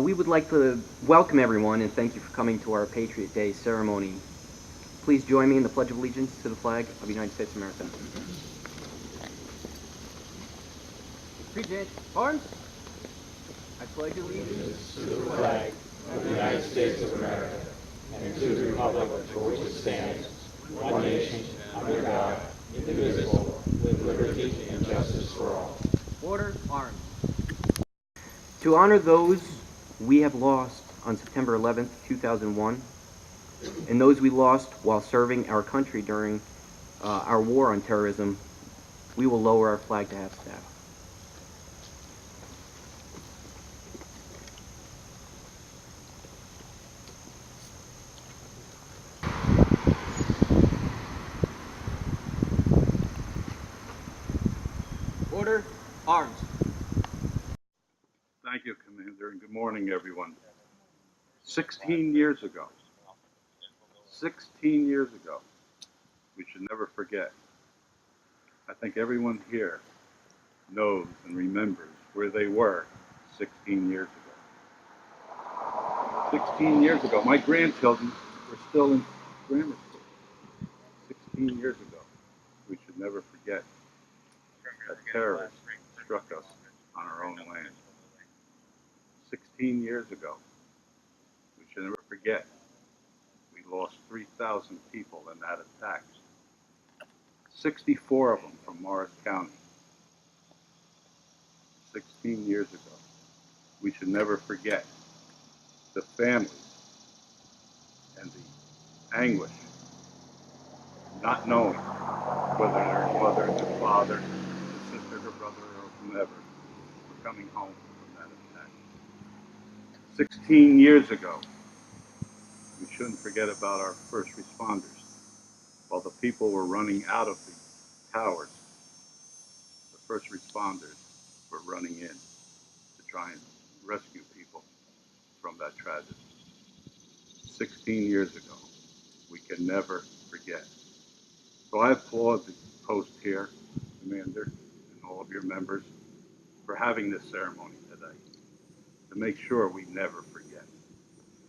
We would like to welcome everyone and thank you for coming to our Patriot Day ceremony. Please join me in the Pledge of Allegiance to the flag of the United States of America. Present arms. I pledge allegiance To the flag of the United States of America and to the republic for which it stands, one nation, under God, indivisible, with liberty and justice for all. Order, arms. To honor those we have lost on September 11th, 2001, and those we lost while serving our country during our war on terrorism, we will lower our flag to half-staff. Order, arms. Thank you, Commander, and good morning, everyone. 16 years ago, we should never forget. I think everyone here knows and remembers where they were 16 years ago. 16 years ago, my grandchildren were still in grammar school. 16 years ago, we should never forget that terrorists struck us on our own land. 16 years ago, we should never forget, we lost 3,000 people in that attack. 64 of them from Morris County. 16 years ago, we should never forget the families and the anguish of not knowing whether their mother, their father, their sister, their brother, or whomever were coming home from that attack. 16 years ago, we shouldn't forget about our first responders. While the people were running out of the towers, the first responders were running in to try and rescue people from that tragedy. 16 years ago, we can never forget. So I applaud the post here, Commander, and all of your members for having this ceremony today to make sure we never forget.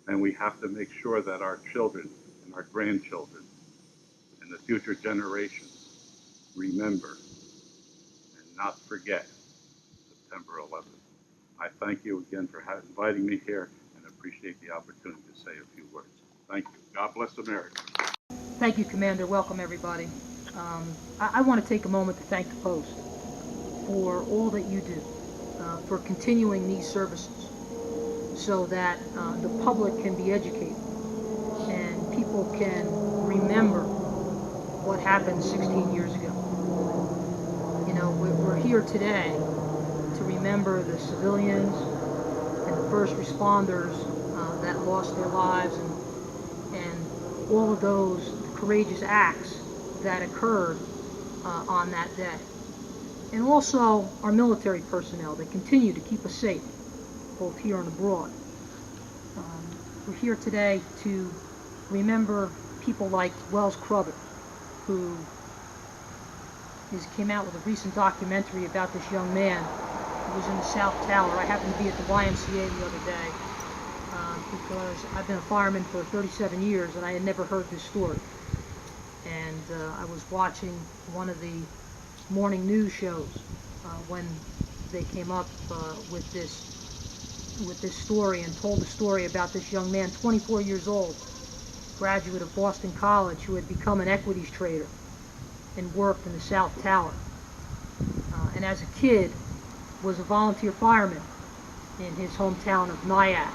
And we have to make sure that our children and our grandchildren and the future generations remember and not forget September 11th. I thank you again for inviting me here and appreciate the opportunity to say a few words. Thank you. God bless America. Thank you, Commander. Welcome, everybody. I want to take a moment to thank the Post for all that you do, for continuing these services so that the public can be educated and people can remember what happened 16 years ago. You know, we're here today to remember the civilians and the first responders that lost their lives and all of those courageous acts that occurred on that day. And also our military personnel that continue to keep us safe, both here and abroad. We're here today to remember people like Wells Crother, who came out with a recent documentary about this young man who was in the South Tower. I happened to be at the YMCA the other day because I've been a fireman for 37 years and I had never heard this story. And I was watching one of the morning news shows when they came up with this story and told the story about this young man, 24 years old, graduate of Boston College, who had become an equities trader and worked in the South Tower. And as a kid was a volunteer fireman in his hometown of Nyack.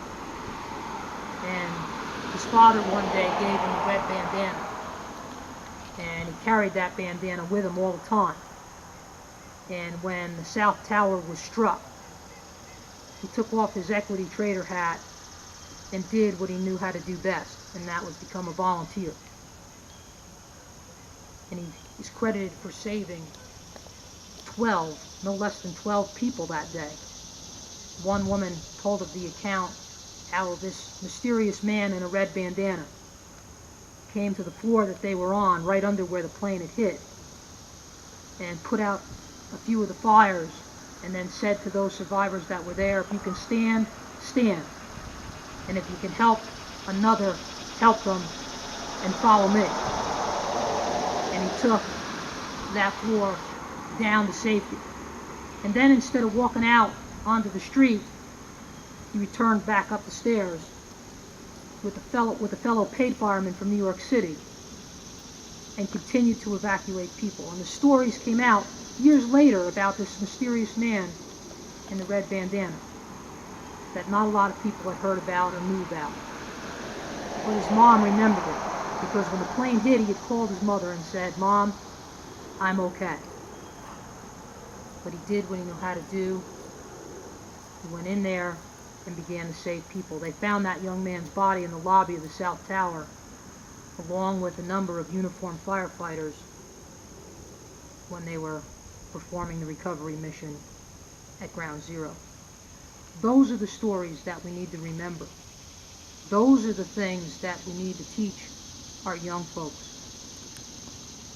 And his father one day gave him a red bandana. And he carried that bandana with him all the time. And when the South Tower was struck, he took off his equity trader hat and did what he knew how to do best, and that was become a volunteer. And he's credited for saving 12, no less than 12 people that day. One woman told of the account how this mysterious man in a red bandana came to the floor that they were on, right under where the plane had hit, and put out a few of the fires, and then said to those survivors that were there, if you can stand, stand. And if you can help another, help them and follow me. And he took that floor down to safety. And then instead of walking out onto the street, he returned back up the stairs with a fellow paid fireman from New York City and continued to evacuate people. And the stories came out years later about this mysterious man in the red bandana that not a lot of people had heard about or knew about. But his mom remembered it, because when the plane hit, he had called his mother and said, "Mom, I'm okay." But he did what he knew how to do. He went in there and began to save people. They found that young man's body in the lobby of the South Tower, along with a number of uniformed firefighters when they were performing the recovery mission at Ground Zero. Those are the stories that we need to remember. Those are the things that we need to teach our young folks,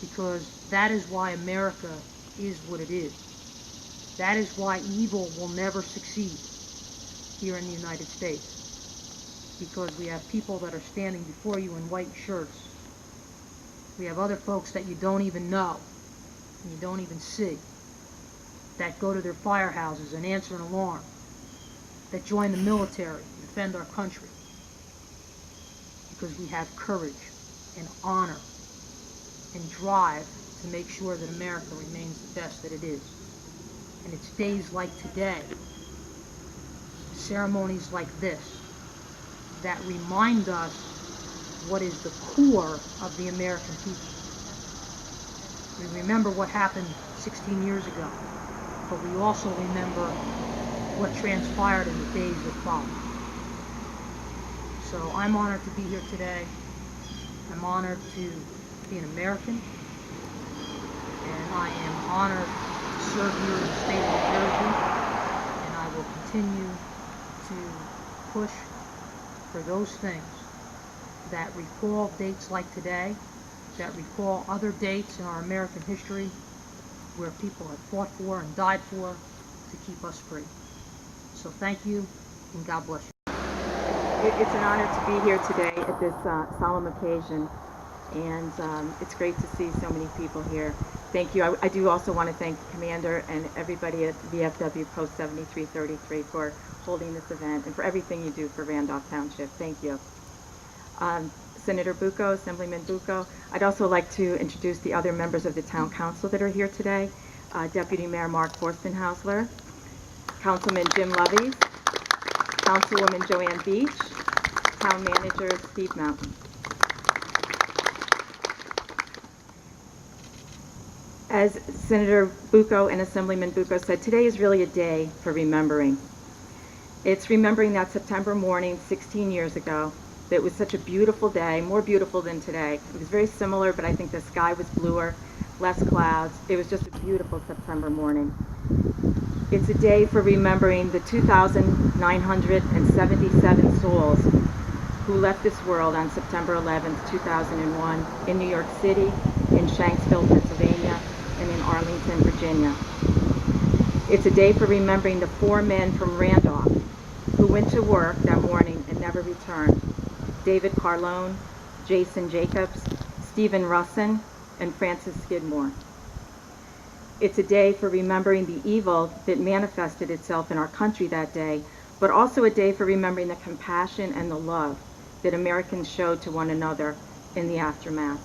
because that is why America is what it is. That is why evil will never succeed here in the United States, because we have people that are standing before you in white shirts. We have other folks that you don't even know and you don't even see, that go to their firehouses and answer an alarm, that join the military to defend our country, because we have courage and honor and drive to make sure that America remains the best that it is. And it's days like today, ceremonies like this, that remind us what is the core of the American people. We remember what happened 16 years ago, but we also remember what transpired in the days that followed. So I'm honored to be here today. I'm honored to be an American, and I am honored to serve here in the state of New Jersey, and I will continue to push for those things that recall dates like today, that recall other dates in our American history where people have fought for and died for to keep us free. So thank you, and God bless you. It's an honor to be here today at this solemn occasion, and it's great to see so many people here. Thank you. I do also want to thank the Commander and everybody at VFW Post 7333 for holding this event and for everything you do for Randolph Township. Thank you. Senator Bucco, Assemblyman Bucco. I'd also like to introduce the other members of the Town Council that are here today. Deputy Mayor Mark Forstenhausler, Councilman Jim Loveys, Councilwoman Joanne Beach, Town Manager Steve Mountain. As Senator Bucco and Assemblyman Bucco said, today is really a day for remembering. It's remembering that September morning 16 years ago. It was such a beautiful day, more beautiful than today. It was very similar, but I think the sky was bluer, less clouds. It was just a beautiful September morning. It's a day for remembering the 2,977 souls who left this world on September 11th, 2001 in New York City, in Shanksville, Pennsylvania, and in Arlington, Virginia. It's a day for remembering the 4 men from Randolph who went to work that morning and never returned. David Carlone, Jason Jacobs, Stephen Russin, and Francis Skidmore. It's a day for remembering the evil that manifested itself in our country that day, but also a day for remembering the compassion and the love that Americans showed to one another in the aftermath.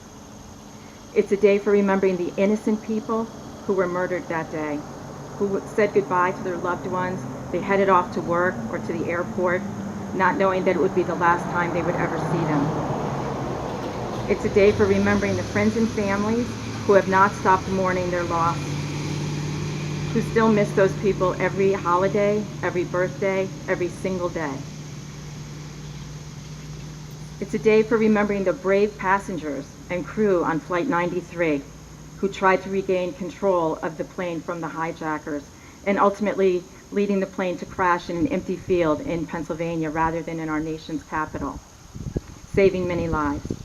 It's a day for remembering the innocent people who were murdered that day, who said goodbye to their loved ones. They headed off to work or to the airport, not knowing that it would be the last time they would ever see them. It's a day for remembering the friends and families who have not stopped mourning their loss, who still miss those people every holiday, every birthday, every single day. It's a day for remembering the brave passengers and crew on Flight 93 who tried to regain control of the plane from the hijackers and ultimately leading the plane to crash in an empty field in Pennsylvania rather than in our nation's capital, saving many lives.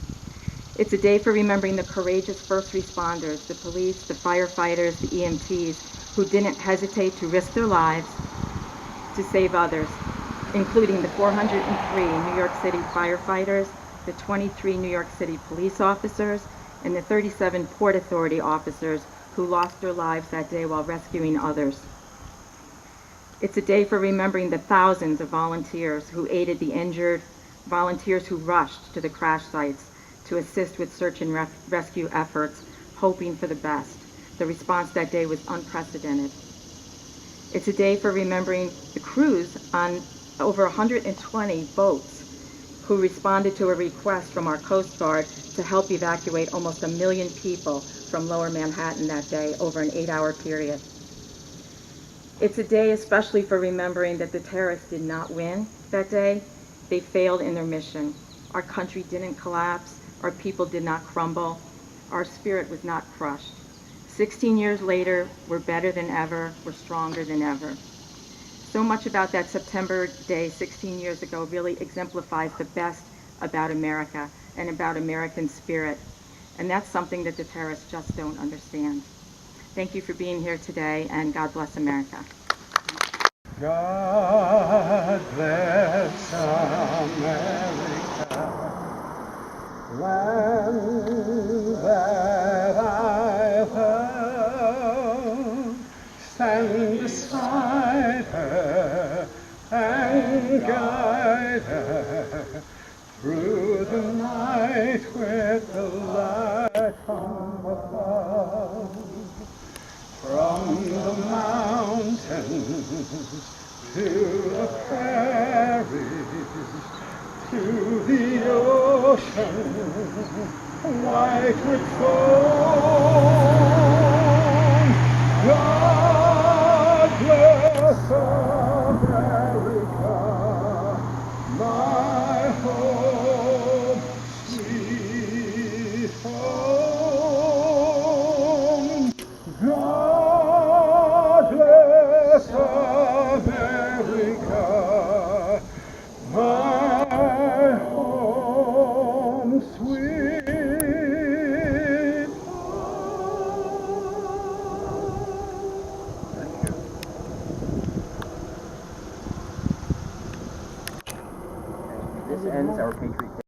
It's a day for remembering the courageous first responders, the police, the firefighters, the EMTs, who didn't hesitate to risk their lives to save others. including the 403 New York City firefighters, the 23 New York City police officers, and the 37 Port Authority officers who lost their lives that day while rescuing others. It's a day for remembering the thousands of volunteers who aided the injured, volunteers who rushed to the crash sites to assist with search and rescue efforts, hoping for the best. The response that day was unprecedented. It's a day for remembering the crews on over 120 boats who responded to a request from our Coast Guard to help evacuate almost 1 million people from Lower Manhattan that day over an 8-hour period. It's a day especially for remembering that the terrorists did not win that day. They failed in their mission. Our country didn't collapse. Our people did not crumble. Our spirit was not crushed. 16 years later, we're better than ever. We're stronger than ever. So much about that September day 16 years ago really exemplifies the best about America and about American spirit. And that's something that the terrorists just don't understand. Thank you for being here today, and God bless America. God bless America, land that I love. Stand beside her and guide her through the night with the light from above. From the mountains to the prairies, to the ocean, white with foam. God bless America, my home, sweet home. God bless America, my home, sweet home. This ends our Patriot Day.